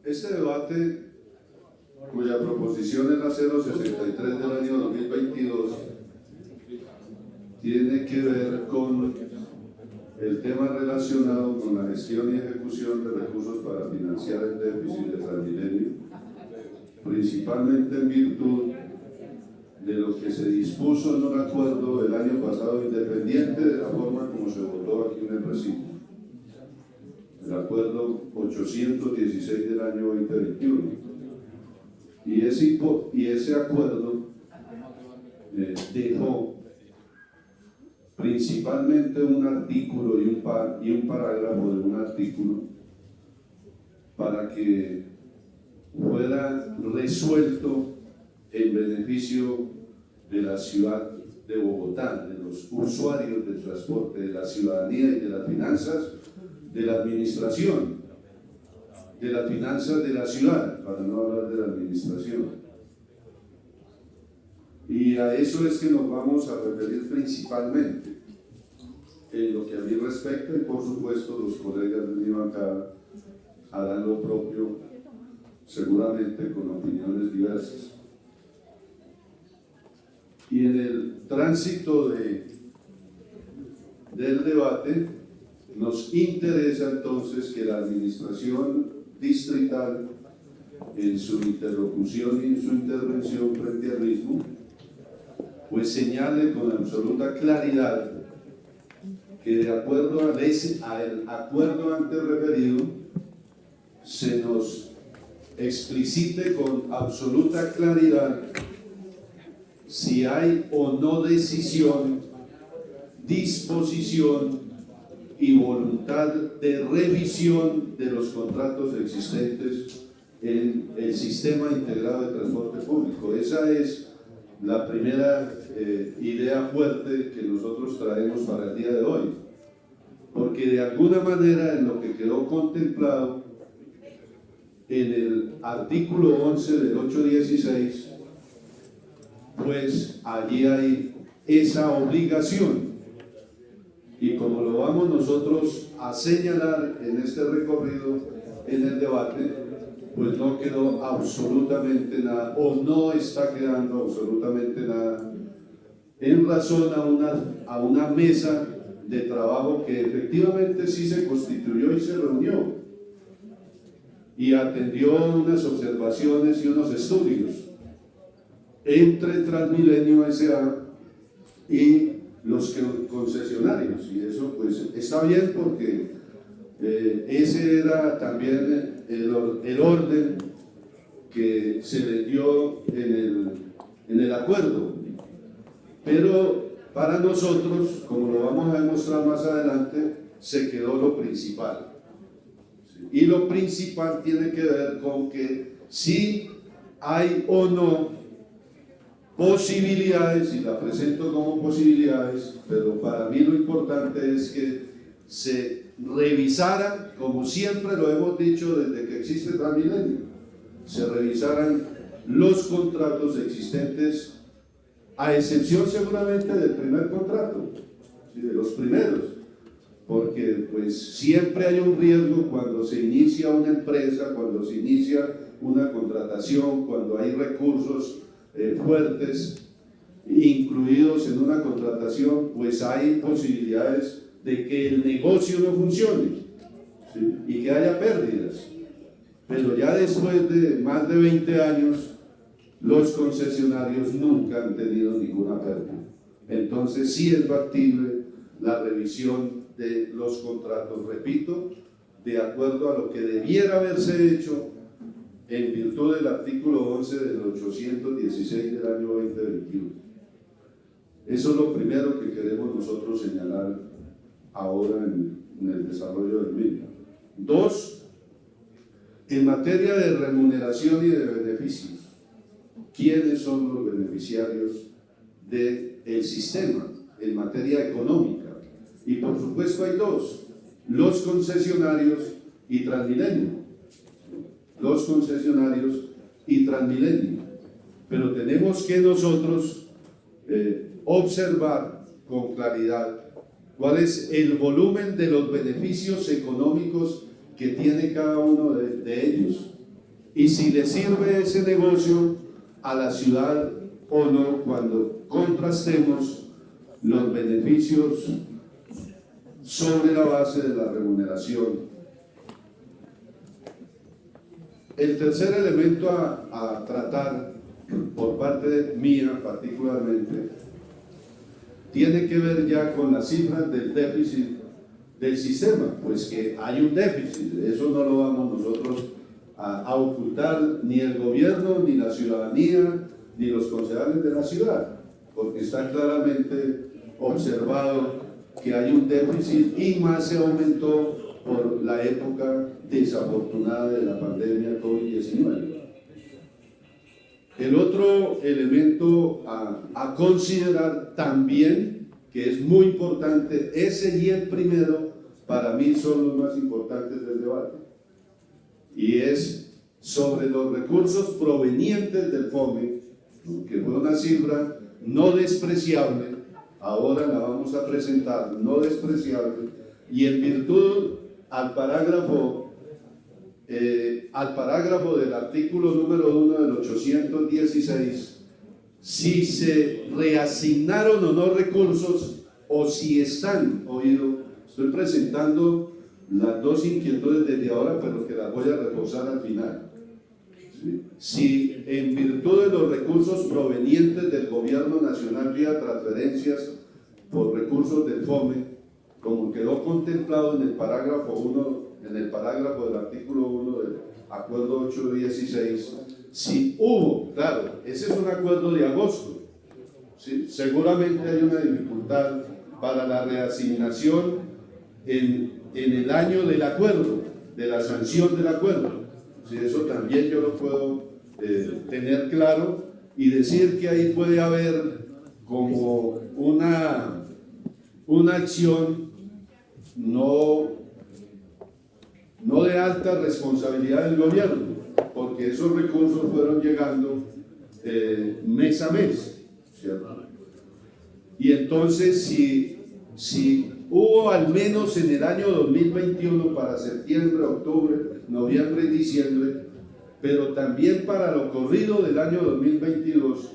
Este debate, cuya proposición es la 063 del año 2022, tiene que ver con el tema relacionado con la gestión y ejecución de recursos para financiar el déficit de Transmilenio, principalmente en virtud de lo que se dispuso en un acuerdo el año pasado, independiente de la forma como se votó aquí en el recinto, el acuerdo 816 del año 2021. Y ese acuerdo dejó principalmente un artículo y un parágrafo de un artículo para que fuera resuelto en beneficio de la ciudad de Bogotá, de los usuarios del transporte, de la ciudadanía y de las finanzas, de la administración, de las finanzas de la ciudad, para no hablar de la administración. Y a eso es que nos vamos a referir principalmente en lo que a mí respecta, y por supuesto los colegas de mi bancada harán lo propio, seguramente con opiniones diversas. Y en el tránsito del debate nos interesa entonces que la administración distrital, en su interlocución y en su intervención frente al mismo, pues señale con absoluta claridad que de acuerdo al acuerdo antes referido, se nos explicite con absoluta claridad si hay o no decisión, disposición y voluntad de revisión de los contratos existentes en el sistema integrado de transporte público. Esa es la primera idea fuerte que nosotros traemos para el día de hoy, porque de alguna manera en lo que quedó contemplado en el artículo 11 del 816, pues allí hay esa obligación, y como lo vamos nosotros a señalar en este recorrido en el debate, pues no quedó absolutamente nada, o no está quedando absolutamente nada, en razón a una mesa de trabajo que efectivamente sí se constituyó y se reunió y atendió unas observaciones y unos estudios entre Transmilenio S.A. y los concesionarios, y eso pues está bien, porque ese era también el orden que se le dio en el acuerdo. Pero para nosotros, como lo vamos a demostrar más adelante, se quedó lo principal. Y lo principal tiene que ver con que si hay o no posibilidades, y la presento como posibilidades, pero para mí lo importante es que se revisaran, como siempre lo hemos dicho desde que existe Transmilenio, se revisaran los contratos existentes, a excepción seguramente del primer contrato, ¿sí? De los primeros, porque pues siempre hay un riesgo cuando se inicia una empresa, cuando se inicia una contratación, cuando hay recursos fuertes incluidos en una contratación, pues hay posibilidades de que el negocio no funcione, ¿sí? Y que haya pérdidas. Pero ya después de más de 20 años, los concesionarios nunca han tenido ninguna pérdida. Entonces sí es factible la revisión de los contratos, repito, de acuerdo a lo que debiera haberse hecho en virtud del artículo 11 del 816 del año 2021. Eso es lo primero que queremos nosotros señalar ahora en el desarrollo del mismo. Dos, en materia de remuneración y de beneficios, ¿quiénes son los beneficiarios del sistema en materia económica? Y por supuesto hay dos: los concesionarios y Transmilenio. Los concesionarios y Transmilenio. Pero tenemos que nosotros observar con claridad cuál es el volumen de los beneficios económicos que tiene cada uno de ellos, y si le sirve ese negocio a la ciudad o no, cuando contrastemos los beneficios sobre la base de la remuneración. El tercer elemento a tratar por parte mía particularmente tiene que ver ya con las cifras del déficit del sistema, pues que hay un déficit, eso no lo vamos nosotros a ocultar ni el gobierno, ni la ciudadanía, ni los concejales de la ciudad, porque está claramente observado que hay un déficit y más se aumentó por la época desafortunada de la pandemia COVID-19. El otro elemento a considerar también, que es muy importante, ese y el primero, para mí son los más importantes del debate, y es sobre los recursos provenientes del FOME, que fue una cifra no despreciable, ahora la vamos a presentar, no despreciable, y en virtud al parágrafo del artículo número 1 del 816, si se reasignaron o no recursos, o si están, estoy presentando las dos inquietudes desde ahora, pero que las voy a reforzar al final. ¿Sí? Si en virtud de los recursos provenientes del gobierno nacional vía transferencias por recursos del FOME, como quedó contemplado en el parágrafo 1, en el parágrafo del artículo 1 del acuerdo 816, si hubo, claro, ese es un acuerdo de agosto, ¿sí? Seguramente hay una dificultad para la reasignación en el año del acuerdo, de la sanción del acuerdo, ¿sí? Eso también yo lo puedo tener claro y decir que ahí puede haber como una acción no de alta responsabilidad del gobierno, porque esos recursos fueron llegando mes a mes, ¿cierto? Y entonces si hubo al menos en el año 2021 para septiembre, octubre, noviembre y diciembre, pero también para lo corrido del año 2022,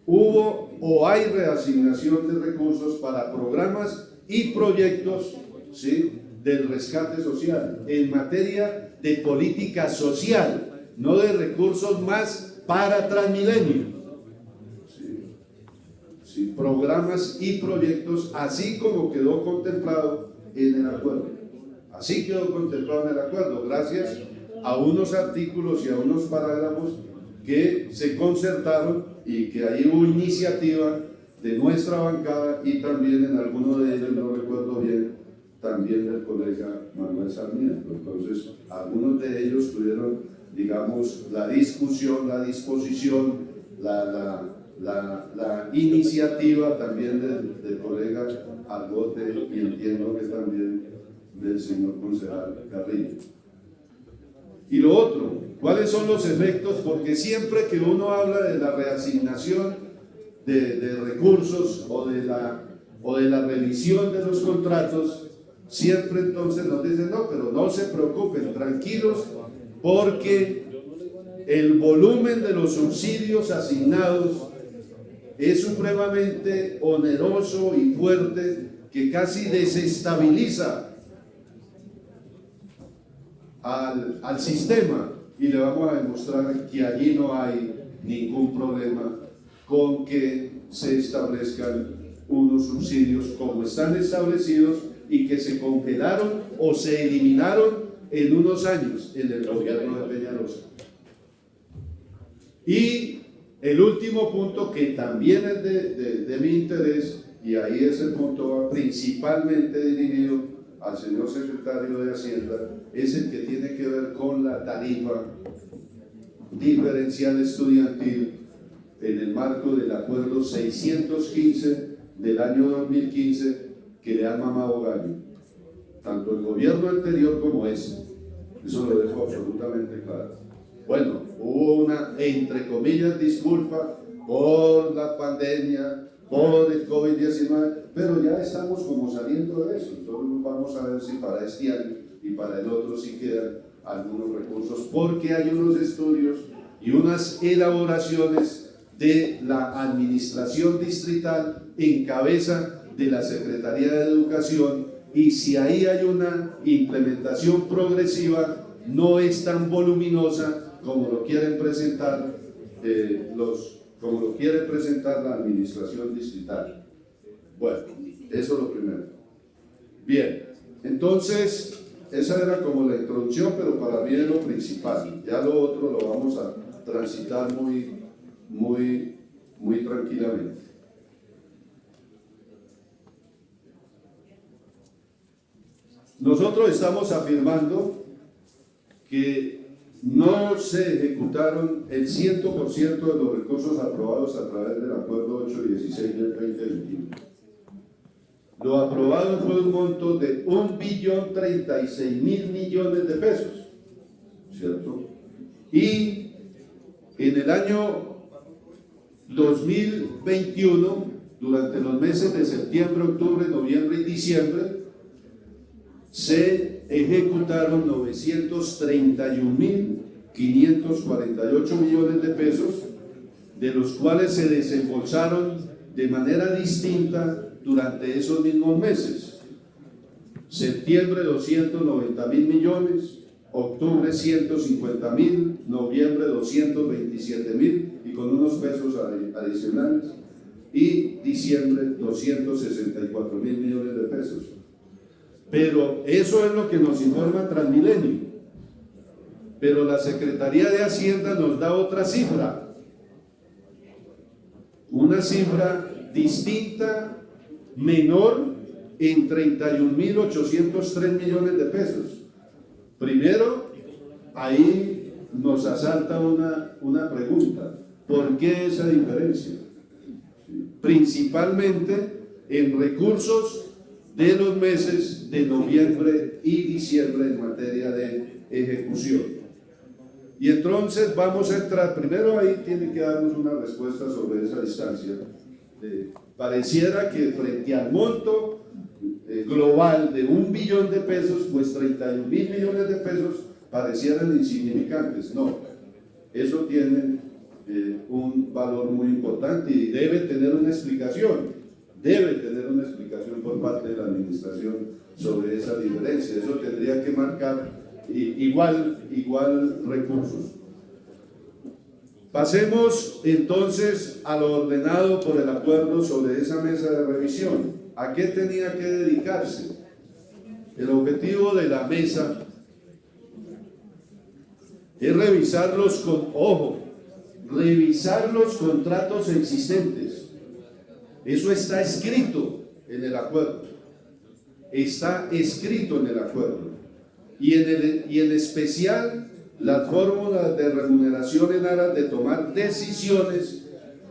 hubo o hay reasignación de recursos para programas y proyectos, ¿sí?, del rescate social, en materia de política social, no de recursos más para Transmilenio. Sí, programas y proyectos, así como quedó contemplado en el acuerdo. Así quedó contemplado en el acuerdo, gracias a unos artículos y a unos parágrafos que se concertaron y que ahí hubo iniciativa de nuestra bancada y también en alguno de ellos, no recuerdo bien, también del colega Manuel Sarmiento. Entonces, algunos de ellos tuvieron, digamos, la discusión, la disposición, la iniciativa también del colega Argote y entiendo que también del señor concejal Carrillo. Y lo otro, ¿cuáles son los efectos? Porque siempre que uno habla de la reasignación de recursos o de la revisión de los contratos, siempre entonces nos dicen, no, pero no se preocupen, tranquilos, porque el volumen de los subsidios asignados es supremamente oneroso y fuerte, que casi desestabiliza al sistema, y le vamos a demostrar que allí no hay ningún problema con que se establezcan unos subsidios como están establecidos y que se congelaron o se eliminaron en unos años en el gobierno de Peñalosa. Y el último punto, que también es de mi interés, y ahí es el punto principalmente dirigido al señor secretario de Hacienda, es el que tiene que ver con la tarifa diferencial estudiantil en el marco del acuerdo 615 del año 2015 que le han mamado gallo, tanto el gobierno anterior como ese. Eso lo dejo absolutamente claro. Bueno, hubo una, entre comillas, disculpa por la pandemia, por el COVID-19, pero ya estamos como saliendo de eso. Entonces vamos a ver si para este año y para el otro sí quedan algunos recursos, porque hay unos estudios y unas elaboraciones de la administración distrital en cabeza de la Secretaría de Educación, y si ahí hay una implementación progresiva, no es tan voluminosa como lo quieren presentar la administración distrital. Bueno, eso es lo primero. Bien, entonces esa era como la introducción, pero para mí es lo principal. Ya lo otro lo vamos a transitar muy tranquilamente. Nosotros estamos afirmando que no se ejecutaron el 100% de los recursos aprobados a través del Acuerdo 816 del 2021. Lo aprobado fue un monto de 1.036.000 millones de pesos, ¿cierto? Y en el año 2021, durante los meses de septiembre, octubre, noviembre y diciembre, se ejecutaron 931.548 millones de pesos, de los cuales se desembolsaron de manera distinta durante esos mismos meses. Septiembre 290.000 millones, octubre 150.000, noviembre 227.000 y con unos pesos adicionales, y diciembre 264.000 millones de pesos. Pero eso es lo que nos informa Transmilenio. Pero la Secretaría de Hacienda nos da otra cifra, una cifra distinta, menor, en 31.803 millones de pesos. Primero, ahí nos asalta una pregunta: ¿por qué esa diferencia? Principalmente en recursos de los meses de noviembre y diciembre en materia de ejecución. Y entonces vamos a entrar, primero ahí tiene que darnos una respuesta sobre esa distancia. Pareciera que frente al monto global de 1 billón de pesos, pues 31.000 millones de pesos parecieran insignificantes. No, eso tiene un valor muy importante y debe tener una explicación. Debe tener una explicación por parte de la administración sobre esa diferencia. Eso tendría que marcar igual recursos. Pasemos entonces a lo ordenado por el acuerdo sobre esa mesa de revisión. ¿A qué tenía que dedicarse? El objetivo de la mesa es revisar los contratos existentes. Eso está escrito en el acuerdo. Está escrito en el acuerdo. Y en especial las fórmulas de remuneración en aras de tomar decisiones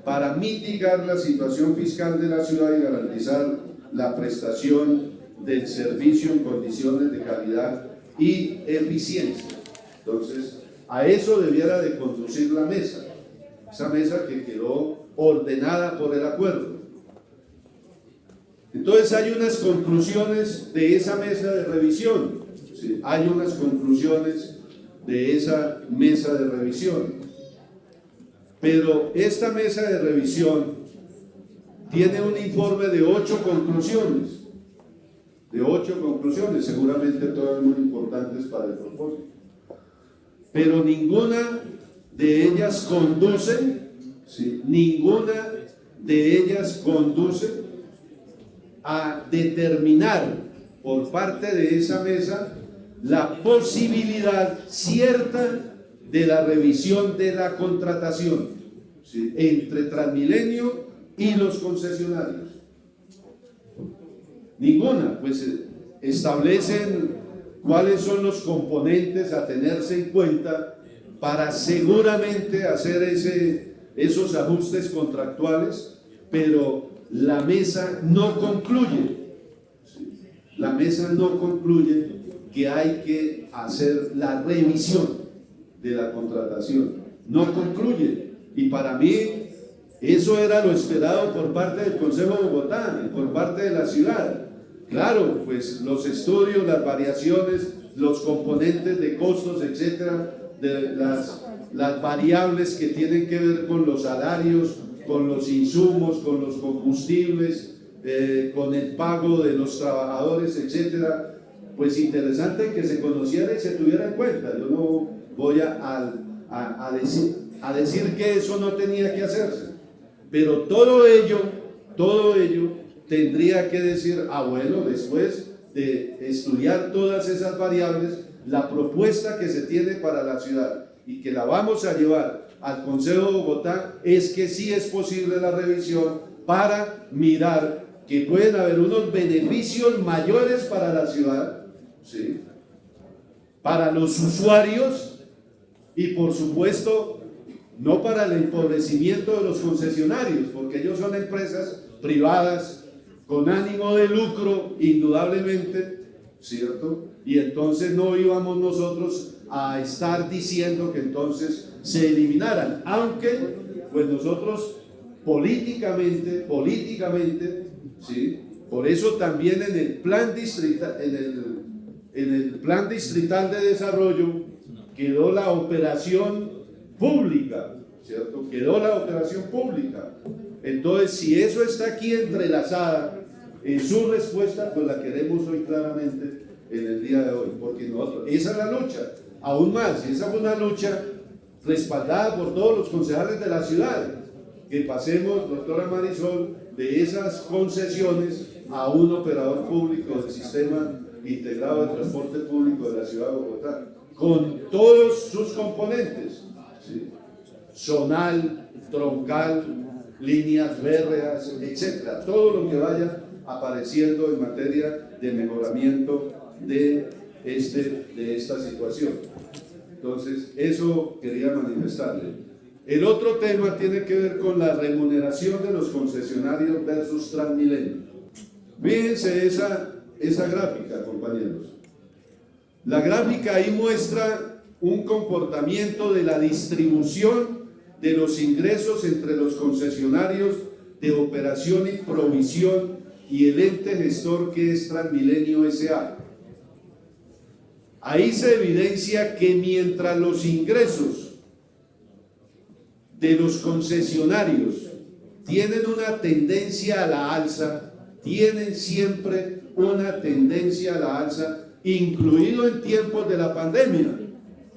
para mitigar la situación fiscal de la ciudad y garantizar la prestación del servicio en condiciones de calidad y eficiencia. Entonces, a eso debiera de conducir la mesa, esa mesa que quedó ordenada por el acuerdo. Entonces hay unas conclusiones de esa mesa de revisión, ¿sí? Hay unas conclusiones de esa mesa de revisión, pero esta mesa de revisión tiene un informe de 8 conclusiones, seguramente todas muy importantes para el propósito, pero ninguna de ellas conduce, ¿sí? Ninguna de ellas conduce a determinar por parte de esa mesa la posibilidad cierta de la revisión de la contratación, ¿sí? Entre Transmilenio y los concesionarios. Ninguna, pues establecen cuáles son los componentes a tenerse en cuenta para seguramente hacer esos ajustes contractuales, pero la mesa no concluye. La mesa no concluye que hay que hacer la revisión de la contratación. No concluye. Y para mí eso era lo esperado por parte del Consejo de Bogotá y por parte de la ciudad. Claro, pues los estudios, las variaciones los componentes de costos, etcétera, de las variables que tienen que ver con los salarios, con los insumos, con los combustibles, con el pago de los trabajadores, etcétera. Pues interesante que se conociera y se tuviera en cuenta. Yo no voy a decir que eso no tenía que hacerse, pero todo ello tendría que decir, bueno, después de estudiar todas esas variables, la propuesta que se tiene para la ciudad y que la vamos a llevar al Consejo de Bogotá es que sí es posible la revisión para mirar que pueden haber unos beneficios mayores para la ciudad, ¿sí?, para los usuarios y por supuesto no para el empobrecimiento de los concesionarios, porque ellos son empresas privadas con ánimo de lucro, indudablemente, ¿cierto? Y entonces no íbamos nosotros a estar diciendo que entonces se eliminaran, aunque pues nosotros políticamente, ¿sí?, por eso también en el plan distrital, en el plan distrital de desarrollo quedó la operación pública, ¿cierto? Quedó la operación pública. Entonces, si eso está aquí entrelazada en su respuesta, pues la queremos hoy claramente en el día de hoy, porque nosotros, esa es la lucha, aún más, y esa fue una lucha respaldada por todos los concejales de la ciudad, que pasemos, doctora Marisol, de esas concesiones a un operador público del sistema integrado de transporte público de la ciudad de Bogotá, con todos sus componentes, ¿sí?, zonal, troncal, líneas férreas, etcétera, todo lo que vaya apareciendo en materia de mejoramiento de esta situación. Entonces, eso quería manifestarle. El otro tema tiene que ver con la remuneración de los concesionarios versus Transmilenio. Fíjense esa gráfica, compañeros. La gráfica ahí muestra un comportamiento de la distribución de los ingresos entre los concesionarios de operación y provisión y el ente gestor que es Transmilenio S.A. Ahí se evidencia que mientras los ingresos de los concesionarios tienen una tendencia a la alza, tienen siempre una tendencia a la alza, incluido en tiempos de la pandemia.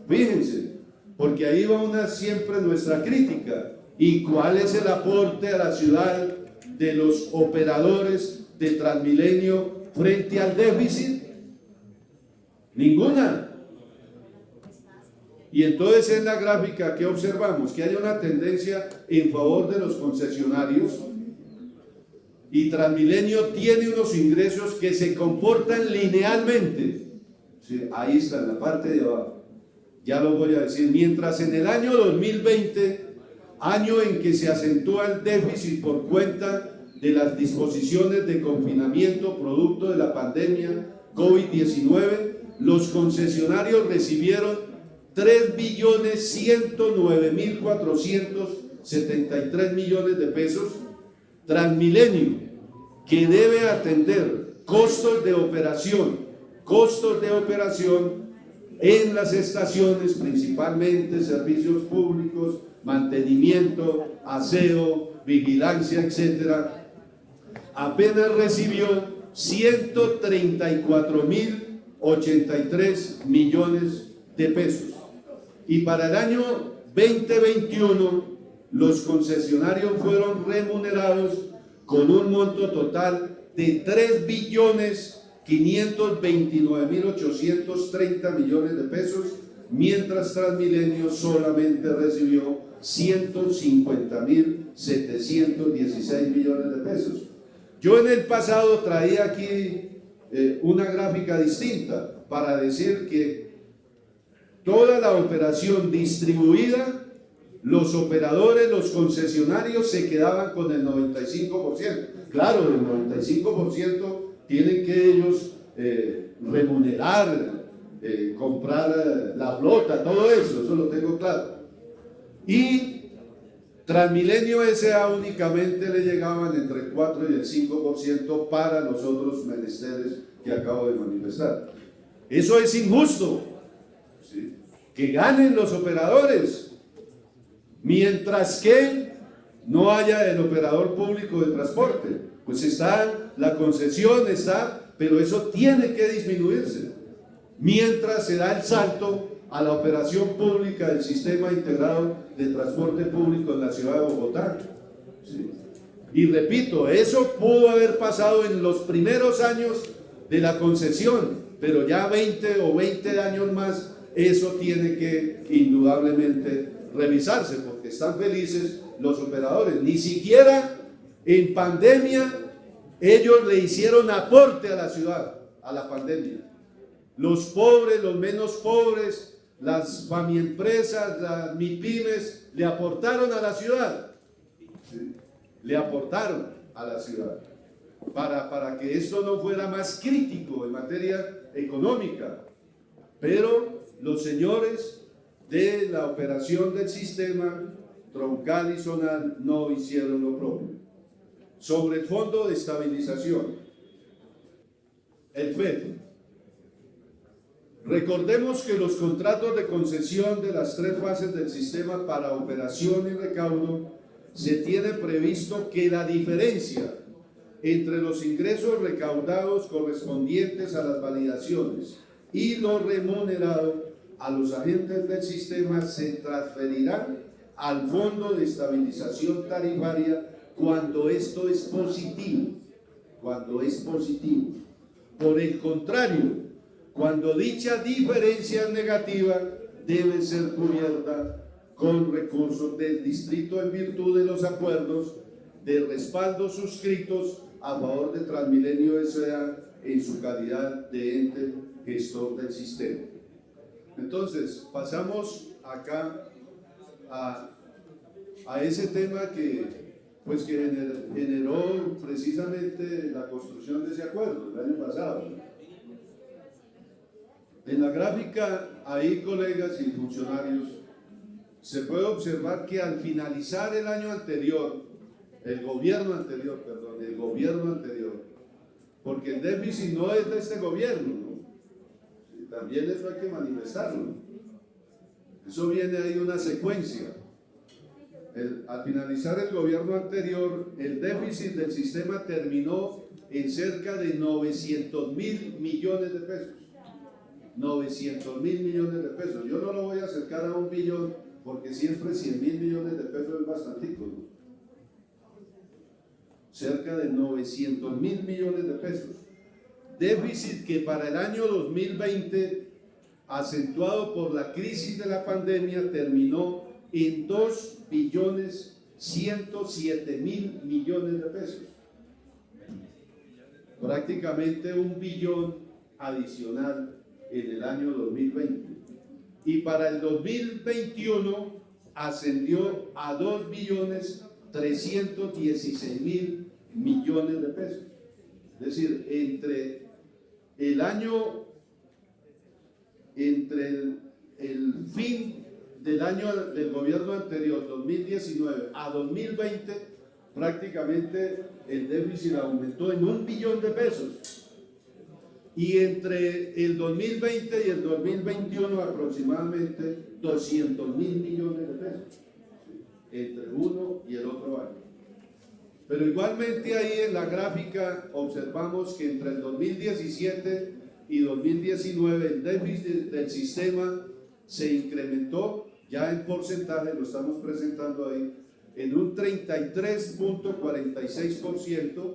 Fíjense, porque ahí va siempre nuestra crítica. ¿Y cuál es el aporte a la ciudad de los operadores de Transmilenio frente al déficit? Ninguna. Y entonces en la gráfica, ¿qué observamos? Que hay una tendencia en favor de los concesionarios y Transmilenio tiene unos ingresos que se comportan linealmente. Sí, ahí está, en la parte de abajo. Ya lo voy a decir. Mientras en el año 2020, año en que se acentúa el déficit por cuenta de las disposiciones de confinamiento producto de la pandemia COVID-19, los concesionarios recibieron 3.109.473 millones de pesos. Transmilenio, que debe atender costos de operación en las estaciones, principalmente servicios públicos, mantenimiento, aseo, vigilancia, etcétera, apenas recibió 134.083 millones de pesos. Y para el año 2021, los concesionarios fueron remunerados con un monto total de 3.529.830 millones de pesos, mientras Transmilenio solamente recibió 150.716 millones de pesos. Yo en el pasado traía aquí una gráfica distinta para decir que toda la operación distribuida, los operadores, los concesionarios se quedaban con el 95%. Claro, el 95% tienen que ellos remunerar, comprar la flota, todo eso lo tengo claro. Y Transmilenio S.A. únicamente le llegaban entre el 4 y el 5% para los otros menesteres que acabo de manifestar. Eso es injusto, ¿sí? Que ganen los operadores, mientras que no haya el operador público de transporte. Pues está la concesión, pero eso tiene que disminuirse, mientras se da el salto a la operación pública del sistema integrado de transporte público en la ciudad de Bogotá, ¿sí? Y repito, eso pudo haber pasado en los primeros años de la concesión, pero ya 20 años más, eso tiene que indudablemente revisarse, porque están felices los operadores. Ni siquiera en pandemia ellos le hicieron aporte a la ciudad, a la pandemia. Los pobres, los menos pobres, las famiempresas, las MIPYMES, le aportaron a la ciudad, ¿sí? Le aportaron a la ciudad para que esto no fuera más crítico en materia económica. Pero los señores de la operación del sistema troncal y zonal no hicieron lo propio. Sobre el Fondo de Estabilización, el FED. Recordemos que los contratos de concesión de las 3 fases del sistema para operación y recaudo se tiene previsto que la diferencia entre los ingresos recaudados correspondientes a las validaciones y lo remunerado a los agentes del sistema se transferirá al Fondo de Estabilización Tarifaria cuando esto es positivo, Por el contrario, cuando dicha diferencia es negativa, debe ser cubierta con recursos del distrito en virtud de los acuerdos de respaldo suscritos a favor de Transmilenio S.A. en su calidad de ente gestor del sistema. Entonces, pasamos acá a ese tema que generó precisamente la construcción de ese acuerdo el año pasado. En la gráfica, ahí, colegas y funcionarios, se puede observar que al finalizar el año anterior, el gobierno anterior, porque el déficit no es de este gobierno, ¿no? También eso hay que manifestarlo. Eso viene ahí una secuencia. Al finalizar el gobierno anterior, el déficit del sistema terminó en cerca de 900.000 millones de pesos. 900.000 millones de pesos. Yo no lo voy a acercar a 1 billón, porque siempre 100.000 millones de pesos es bastantico, ¿no? Cerca de 900.000 millones de pesos. Déficit que para el año 2020, acentuado por la crisis de la pandemia, terminó en 2.107.000 millones de pesos. Prácticamente 1 billón adicional en el año 2020. Y para el 2021 ascendió a 2.316.000 millones de pesos. Es decir, entre el fin del año del gobierno anterior, 2019, a 2020, prácticamente el déficit aumentó en 1 billón de pesos. Y entre el 2020 y el 2021 aproximadamente 200.000 millones de pesos, entre uno y el otro año. Pero igualmente ahí en la gráfica observamos que entre el 2017 y 2019 el déficit del sistema se incrementó, ya en porcentaje lo estamos presentando ahí, en un 33.46%,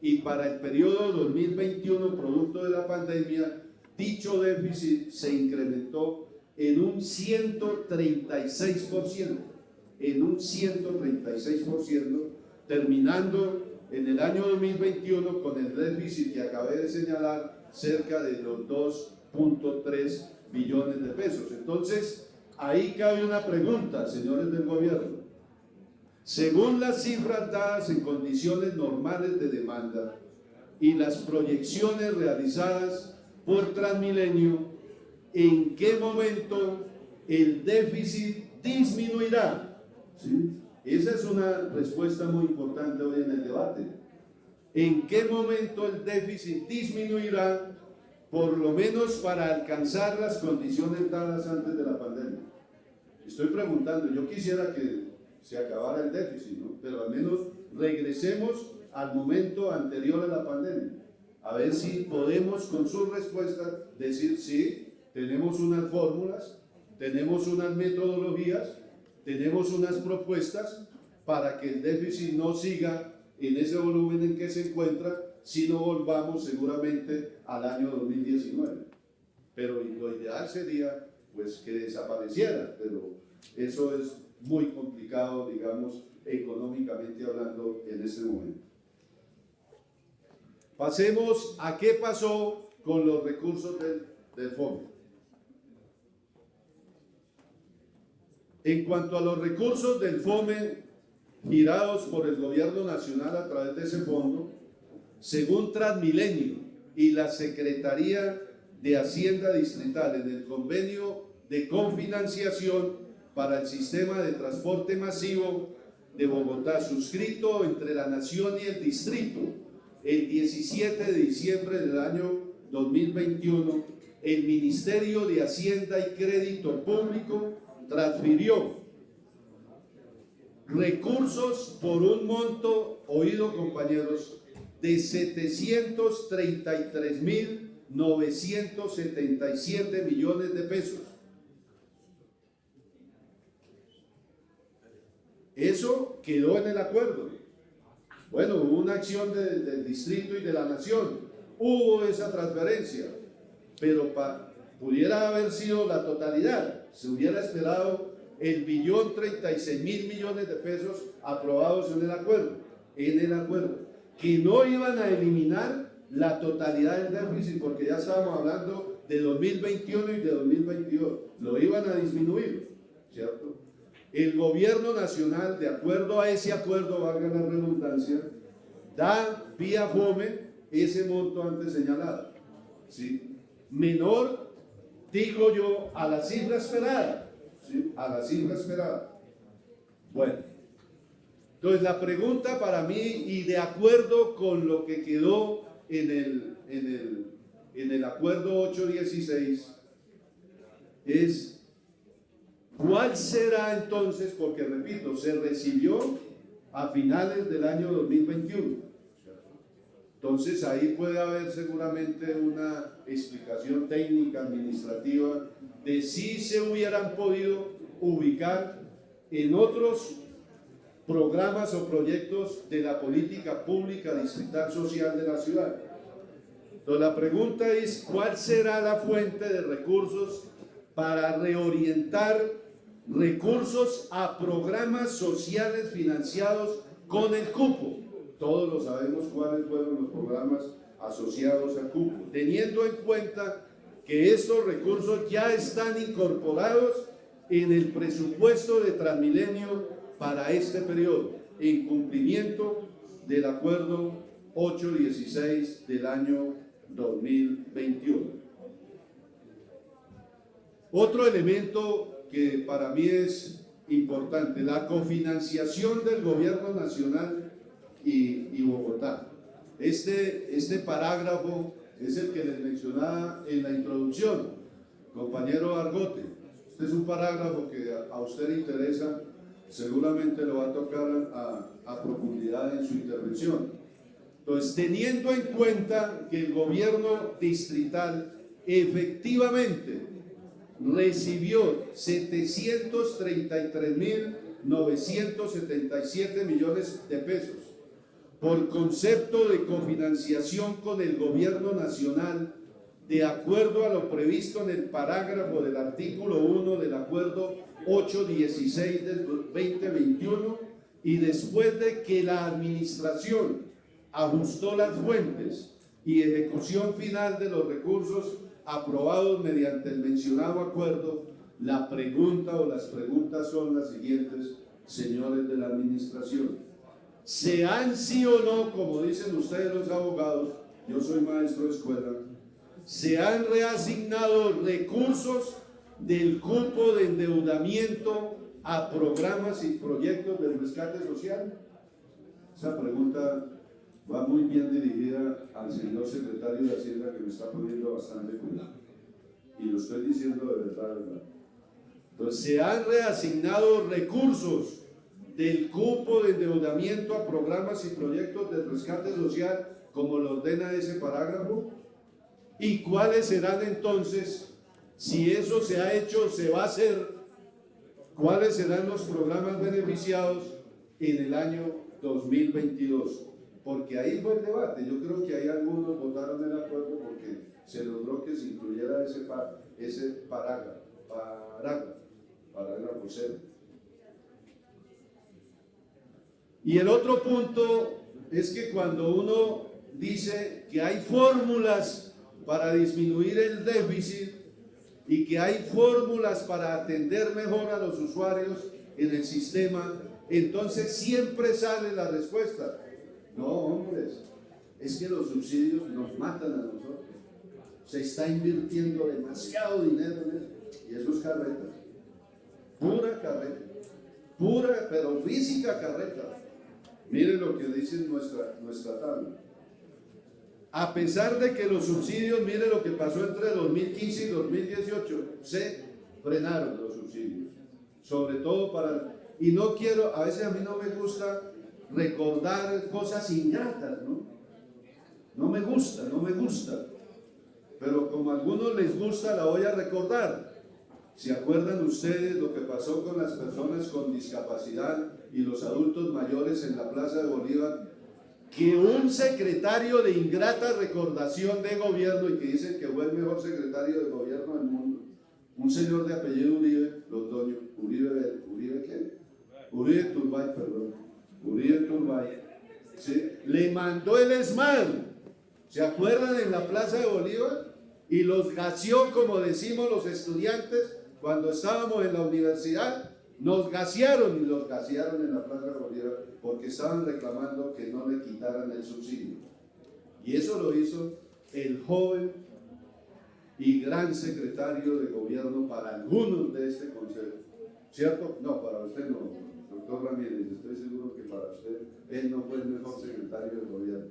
y para el periodo 2021, producto de la pandemia, dicho déficit se incrementó en un 136%, terminando en el año 2021 con el déficit que acabé de señalar, cerca de los 2.3 billones de pesos. Entonces, ahí cabe una pregunta, señores del gobierno. Según las cifras dadas en condiciones normales de demanda y las proyecciones realizadas por Transmilenio, ¿en qué momento el déficit disminuirá? ¿Sí? Esa es una respuesta muy importante hoy en el debate. ¿En qué momento el déficit disminuirá por lo menos para alcanzar las condiciones dadas antes de la pandemia. Estoy preguntando, yo quisiera que se acabara el déficit, ¿no? Pero al menos regresemos al momento anterior a la pandemia, a ver si podemos con sus respuestas decir sí, tenemos unas fórmulas, tenemos unas metodologías, tenemos unas propuestas para que el déficit no siga en ese volumen en que se encuentra, si no volvamos seguramente al año 2019. Pero lo ideal sería pues que desapareciera, pero eso es muy complicado, digamos, económicamente hablando en este momento. Pasemos a qué pasó con los recursos del fondo. En cuanto a los recursos del FOME girados por el gobierno nacional a través de ese fondo, según Transmilenio y la Secretaría de Hacienda Distrital en el convenio de cofinanciación para el sistema de transporte masivo de Bogotá, suscrito entre la Nación y el Distrito el 17 de diciembre del año 2021, el Ministerio de Hacienda y Crédito Público transfirió recursos por un monto, oído compañeros, de 733.977 millones de pesos. Eso quedó en el acuerdo. Bueno, hubo una acción del distrito y de la nación, hubo esa transferencia, pero pudiera haber sido la totalidad, se hubiera esperado el 1.036.000 millones de pesos aprobados en el acuerdo, que no iban a eliminar la totalidad del déficit, porque ya estábamos hablando de 2021 y de 2022, lo iban a disminuir, ¿cierto? El gobierno nacional, de acuerdo a ese acuerdo, valga la redundancia, da vía FOME ese monto antes señalado, ¿sí? Menor, digo yo, a la cifra esperada, ¿sí? A la cifra esperada. Bueno, entonces la pregunta para mí, y de acuerdo con lo que quedó en el acuerdo 816, es ¿cuál será entonces? Porque repito, se recibió a finales del año 2021. Entonces ahí puede haber seguramente una explicación técnica, administrativa, de si se hubieran podido ubicar en otros programas o proyectos de la política pública distrital social de la ciudad. Entonces la pregunta es, ¿cuál será la fuente de recursos para reorientar recursos a programas sociales financiados con el cupo? Todos lo sabemos cuáles fueron los programas asociados al cupo, teniendo en cuenta que estos recursos ya están incorporados en el presupuesto de Transmilenio para este periodo, en cumplimiento del acuerdo 816 del año 2021. Otro elemento que para mí es importante, la cofinanciación del gobierno nacional y Bogotá. Este parágrafo es el que les mencionaba en la introducción, compañero Argote. Este es un parágrafo que a usted le interesa, seguramente lo va a tocar a profundidad en su intervención. Entonces, teniendo en cuenta que el gobierno distrital efectivamente recibió 733.977 millones de pesos por concepto de cofinanciación con el gobierno nacional, de acuerdo a lo previsto en el parágrafo del artículo 1 del acuerdo 816 del 2021, y después de que la administración ajustó las fuentes y ejecución final de los recursos aprobados mediante el mencionado acuerdo, la pregunta o las preguntas son las siguientes, señores de la administración. ¿Se han sí o no, como dicen ustedes los abogados, yo soy maestro de escuela, se han reasignado recursos del cupo de endeudamiento a programas y proyectos del rescate social? Esa pregunta va muy bien dirigida al señor secretario de Hacienda, que me está poniendo bastante cuidado. Y lo estoy diciendo de verdad, ¿verdad? Entonces, se han reasignado recursos del cupo de endeudamiento a programas y proyectos de rescate social, como lo ordena ese parágrafo. ¿Y cuáles serán entonces, si eso se ha hecho, se va a hacer, cuáles serán los programas beneficiados en el año 2022? Porque ahí fue el debate. Yo creo que ahí algunos votaron en acuerdo porque se logró que se incluyera ese parágrafo 0. Y el otro punto es que cuando uno dice que hay fórmulas para disminuir el déficit y que hay fórmulas para atender mejor a los usuarios en el sistema, entonces siempre sale la respuesta: no, hombres, es que los subsidios nos matan a nosotros. Se está invirtiendo demasiado dinero en eso. Y eso es carreta. Pura carreta. Pura, pero física carreta. Miren lo que dice nuestra tabla. A pesar de que los subsidios, miren lo que pasó entre 2015 y 2018, se frenaron los subsidios. Sobre todo para... Y no quiero, a veces a mí no me gusta recordar cosas ingratas, ¿no? No me gusta. Pero como a algunos les gusta, la voy a recordar. ¿Se acuerdan ustedes lo que pasó con las personas con discapacidad y los adultos mayores en la Plaza de Bolívar? Que un secretario de ingrata recordación de gobierno, y que dicen que fue el mejor secretario de gobierno del mundo, un señor de apellido Uribe Londoño, Uribe Turbay, ¿sí? Le mandó el ESMAD, ¿se acuerdan? En la Plaza de Bolívar, y los gaseó, como decimos los estudiantes cuando estábamos en la universidad. Nos gasearon, y los gasearon en la Plaza de Bolívar porque estaban reclamando que no le quitaran el subsidio. Y eso lo hizo el joven y gran secretario de gobierno para algunos de este consejo, ¿cierto? No, para usted no, doctor Ramírez, estoy seguro que para usted él no fue el mejor secretario de gobierno,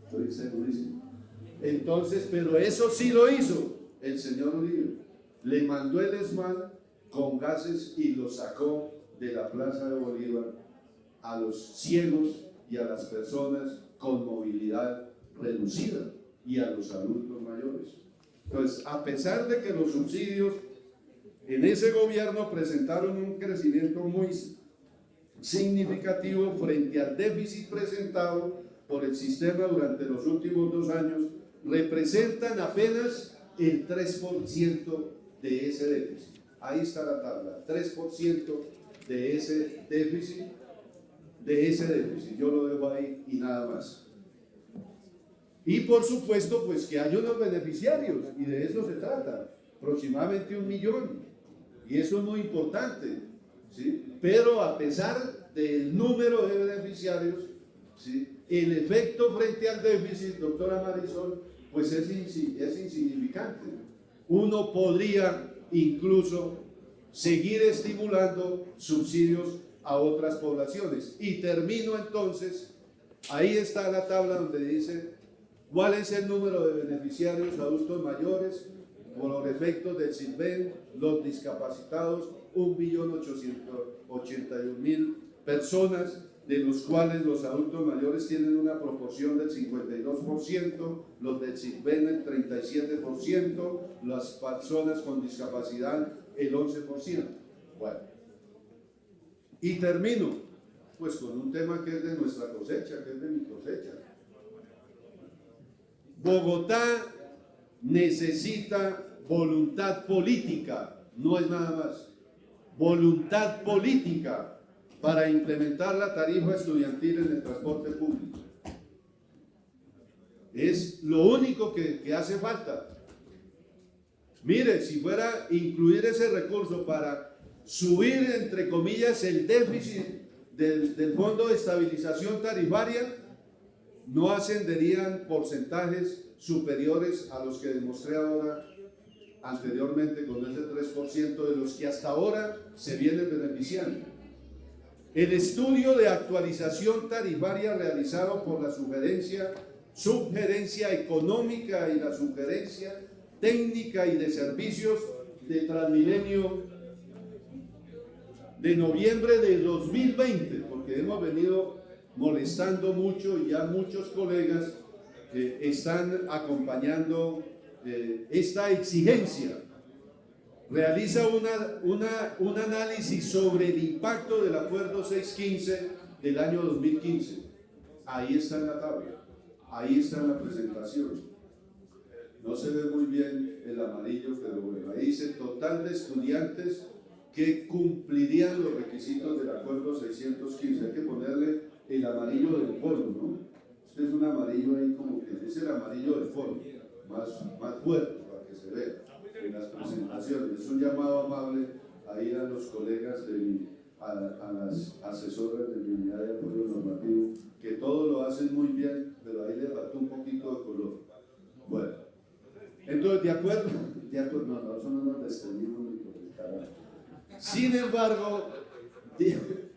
estoy segurísimo. Entonces, pero eso sí lo hizo el señor Uribe, le mandó el ESMAD con gases y lo sacó de la Plaza de Bolívar a los ciegos y a las personas con movilidad reducida y a los adultos mayores. Entonces, a pesar de que los subsidios en ese gobierno presentaron un crecimiento muy significativo frente al déficit presentado por el sistema durante los últimos 2 años, representan apenas el 3% de ese déficit. Ahí está la tabla, 3% de ese déficit, yo lo dejo ahí y nada más. Y por supuesto, pues que hay unos beneficiarios, y de eso se trata, aproximadamente 1 millón, y eso es muy importante, ¿sí? Pero a pesar del número de beneficiarios, ¿sí?, el efecto frente al déficit, doctora Marisol, pues es insignificante. Uno podría incluso seguir estimulando subsidios a otras poblaciones. Y termino entonces, ahí está la tabla donde dice cuál es el número de beneficiarios adultos mayores por los efectos del SISBEN, los discapacitados, 1.881.000 personas, de los cuales los adultos mayores tienen una proporción del 52%, los del SISBEN el 37%, las personas con discapacidad el 11%. Bueno, y termino pues con un tema que es de nuestra cosecha, que es de mi cosecha. Bogotá necesita voluntad política, no es nada más, voluntad política para implementar la tarifa estudiantil en el transporte público. Es lo único que hace falta. Mire, si fuera incluir ese recurso para subir, entre comillas, el déficit del Fondo de Estabilización Tarifaria, no ascenderían porcentajes superiores a los que demostré ahora anteriormente con ese 3% de los que hasta ahora se vienen beneficiando. El estudio de actualización tarifaria realizado por la subgerencia económica y la subgerencia técnica y de servicios de Transmilenio de noviembre de 2020, porque hemos venido molestando mucho y ya muchos colegas están acompañando esta exigencia. Realiza un análisis sobre el impacto del acuerdo 615 del año 2015. Ahí está en la tabla, ahí está en la presentación. No se ve muy bien el amarillo, pero bueno, ahí dice total de estudiantes que cumplirían los requisitos del acuerdo 615. Hay que ponerle el amarillo del foro, ¿no? Este es un amarillo ahí como que es el amarillo del foro, más fuerte para que se vea en las presentaciones. Es un llamado amable ahí a los colegas, a las asesoras de mi unidad de apoyo normativo, que todo lo hacen muy bien, pero ahí le faltó un poquito de color. Bueno, entonces, de acuerdo, no, eso no nos despedimos ni por el carajo.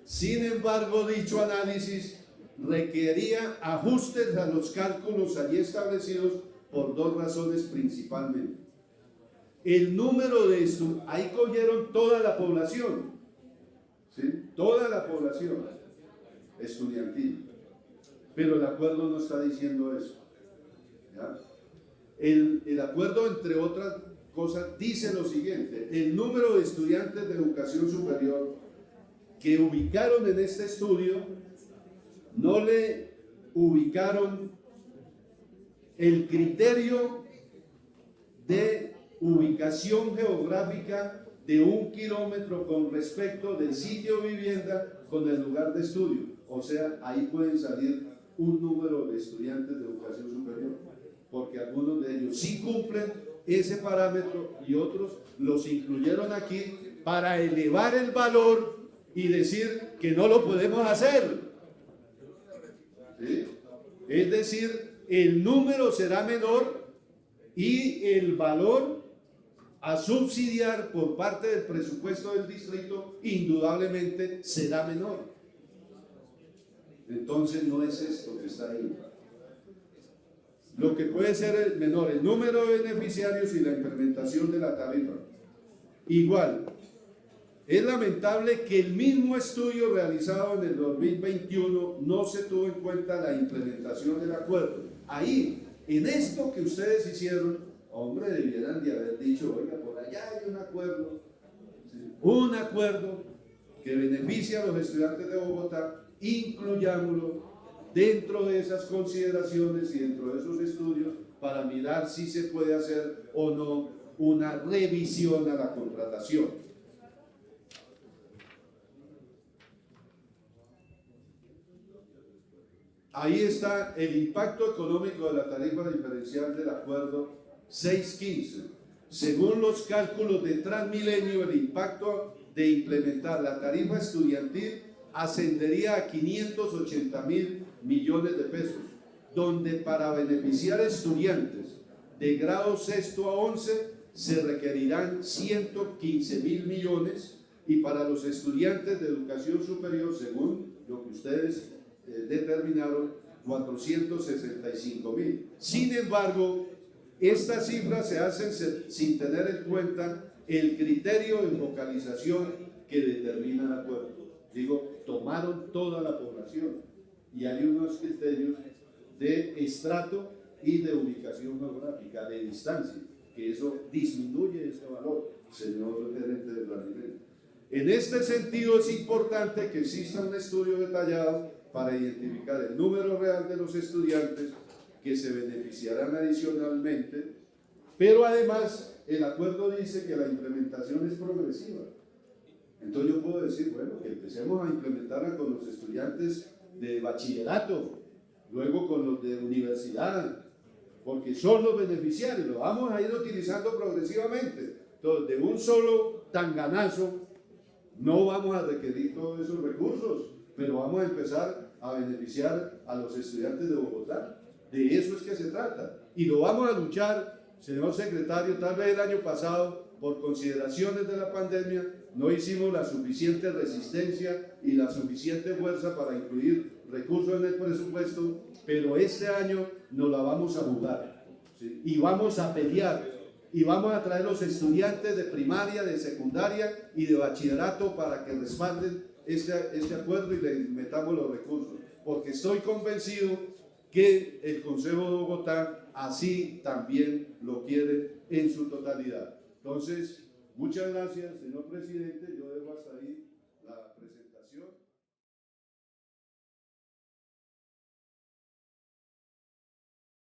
Sin embargo, dicho análisis requería ajustes a los cálculos allí establecidos por dos razones principalmente. El número de estudiantes, ahí cogieron toda la población, ¿sí? Toda la población estudiantil, pero el acuerdo no está diciendo eso, ¿ya? El acuerdo, entre otras cosas, dice lo siguiente: el número de estudiantes de educación superior que ubicaron en este estudio, no le ubicaron el criterio de ubicación geográfica de 1 kilómetro con respecto del sitio de vivienda con el lugar de estudio. O sea, ahí pueden salir un número de estudiantes de educación superior, porque algunos de ellos sí cumplen ese parámetro y otros los incluyeron aquí para elevar el valor y decir que no lo podemos hacer. ¿Sí? Es decir, el número será menor y el valor a subsidiar por parte del presupuesto del distrito indudablemente será menor. Entonces no es esto que está ahí. Lo que puede ser menor, el número de beneficiarios y la implementación de la tarifa. Igual, es lamentable que el mismo estudio realizado en el 2021 no se tuvo en cuenta la implementación del acuerdo. Ahí, en esto que ustedes hicieron, hombre, debieran de haber dicho, oiga, por allá hay un acuerdo que beneficia a los estudiantes de Bogotá, incluyámoslo dentro de esas consideraciones y dentro de esos estudios para mirar si se puede hacer o no una revisión a la contratación. Ahí está el impacto económico de la tarifa diferencial del acuerdo 615. Según los cálculos de Transmilenio, el impacto de implementar la tarifa estudiantil ascendería a 580.000 millones de pesos, donde para beneficiar a estudiantes de grado sexto a 11 se requerirán 115.000 millones y para los estudiantes de educación superior, según lo que ustedes determinaron, 465.000. Sin embargo, estas cifras se hacen sin tener en cuenta el criterio de localización que determina el acuerdo. Digo, tomaron toda la población y hay unos criterios de estrato y de ubicación geográfica, de distancia, que eso disminuye ese valor, señor gerente de Transmilenio. En este sentido es importante que exista un estudio detallado para identificar el número real de los estudiantes que se beneficiarán adicionalmente, pero además el acuerdo dice que la implementación es progresiva. Entonces yo puedo decir, bueno, que empecemos a implementarla con los estudiantes de bachillerato, luego con los de universidad, porque son los beneficiarios, lo vamos a ir utilizando progresivamente. Entonces, de un solo tanganazo no vamos a requerir todos esos recursos, pero vamos a empezar a beneficiar a los estudiantes de Bogotá. De eso es que se trata. Y lo vamos a luchar Señor secretario, tal vez el año pasado, por consideraciones de la pandemia, no hicimos la suficiente resistencia y la suficiente fuerza para incluir recursos en el presupuesto, pero este año nos la vamos a jugar, ¿sí? Y vamos a pelear y vamos a traer los estudiantes de primaria, de secundaria y de bachillerato para que respalden este acuerdo y le metamos los recursos, porque estoy convencido que el Consejo de Bogotá así también lo quiere en su totalidad. Entonces, muchas gracias, señor presidente, yo dejo hasta ahí.